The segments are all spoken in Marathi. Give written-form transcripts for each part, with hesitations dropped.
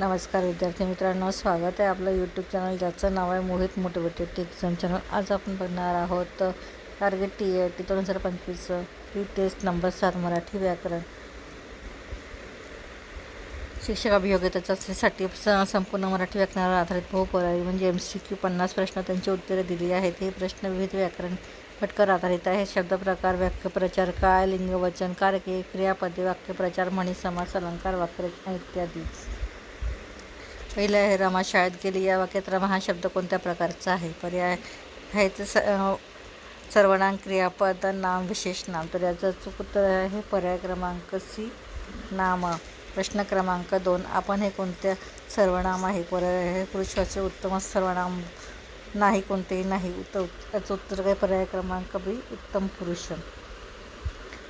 नमस्कार विद्यार्थी मित्रांनो, स्वागत आहे आपलं यूट्यूब चॅनल ज्याचं नाव आहे मोहित मोटिवेटेड टेक्झाम चॅनल। आज आपण बघणार आहोत टार्गेट TET 2025 ही टेस्ट नंबर 7 मराठी व्याकरण शिक्षक अभियोग्यता चाचणीसाठी संपूर्ण मराठी व्याकरणावर आधारित बहुपर्यायी म्हणजे MCQ 50 प्रश्न त्यांची उत्तरे दिली आहेत। हे प्रश्न विविध व्याकरण घटकावर आधारित आहेत। शब्दप्रकार, वाक्यप्रचार, काळ, लिंग, वचन, कारके, क्रियापदे, वाक्यप्रचार, म्हणी, समास, अलंकार, वाक्यरचना इत्यादी। पहिलं आहे, रमा शाळेत गेली। या वाक्यात रमा हा शब्द कोणत्या प्रकारचा आहे? पर्याय आहेत सर्वनाम, क्रियापद, नाम, विशेष नाम। तर याचं अचूक उत्तर आहे पर्याय क्रमांक C, नाम। प्रश्न क्रमांक 2, आपण हे कोणत्या सर्वनाम आहे? पर्याय आहे पुरुषवाचक उत्तम सर्वनाम नाही, कोणतेही नाही। याचं उत्तर काय? पर्याय क्रमांक B, उत्तम पुरुष।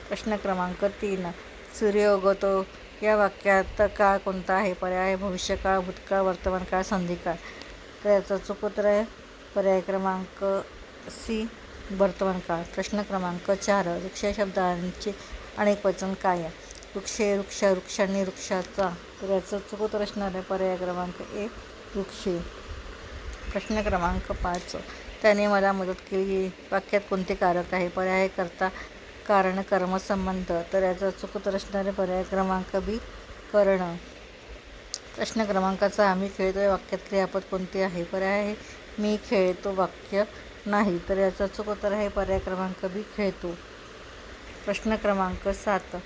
प्रश्न क्रमांक 3, सूर्य उगवतो। या वाक्यात काळ कोणता आहे? पर्याय आहे भविष्यकाळ, भूतकाळ, वर्तमानकाळ, संधिकाळ। तर याचं अचूक उत्तर आहे पर्याय क्रमांक C, वर्तमानकाळ। प्रश्न क्रमांक 4, वृक्ष या शब्दांचे अनेक वचन काय? वृक्षे, वृक्ष, वृक्षांनी, वृक्षाचा। तर याचं अचूक उत्तर असणार आहे पर्याय क्रमांक A, वृक्षे। प्रश्न क्रमांक 5, त्याने मला मदत केली। वाक्यात कोणते कारक आहे? पर्याय आहे कर्ता, कारण, कर्म, संबंध। तर याचं अचूक उत्तर असणार आहे पर्याय क्रमांक B, करण। प्रश्न क्रमांक 6, मी खेळतो। या वाक्यात क्रियापद कोणते आहे? पर्याय आहे मी खेळतो, वाक्य नाही। तर याचं अचूक उत्तर आहे पर्याय क्रमांक B, खेळतो। प्रश्न क्रमांक 7,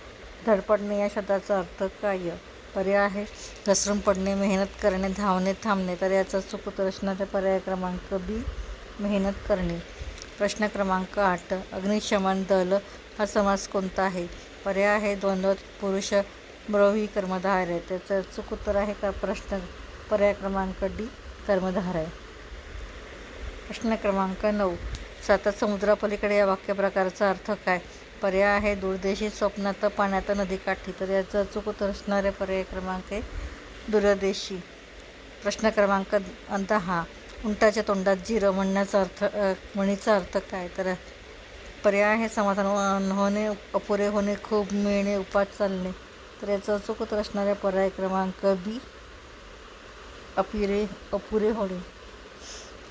धडपडणे या शब्दाचा अर्थ काय? पर्याय आहे घसरून पडणे, मेहनत करणे, धावणे, थांबणे। तर याचं अचूक उत्तर असणार आहे पर्याय क्रमांक B, मेहनत करणे। प्रश्न क्रमांक 8, अग्निशमन दल हा समास कोणता आहे? पर्याय आहे द्वंद्व पुरुष बहुव्रीही कर्मधारय आहे। त्याचं अचूक उत्तर आहे पर्याय क्रमांक D, कर्मधारय। प्रश्न क्रमांक 9, सातात समुद्रापलीकडे या वाक्यप्रकाराचा अर्थ काय? पर्याय आहे दूरदेशी, स्वप्नात, पाण्यात, नदीकाठी। तर याचं अचूक उत्तर असणार आहे पर्याय क्रमांक A, दूरदेशी। प्रश्न क्रमांक 10, उंटाच्या तोंडात जिरं म्हणीचा अर्थ काय? तर पर्याय आहे समाधान होणे, अपुरे होणे, खूप मिळणे, उपास चालणे। तर याचं अचूक उत्तर असणार आहे पर्याय क्रमांक B, अपुरे होणे।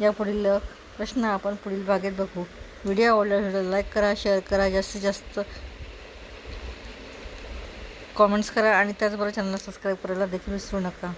यापुढील प्रश्न आपण पुढील भागात बघू। व्हिडिओ आवडल्यास लाईक करा, शेअर करा, जास्तीत जास्त कॉमेंट्स करा आणि त्याचबरोबर चॅनलला सबस्क्राईब करायला देखील विसरू नका।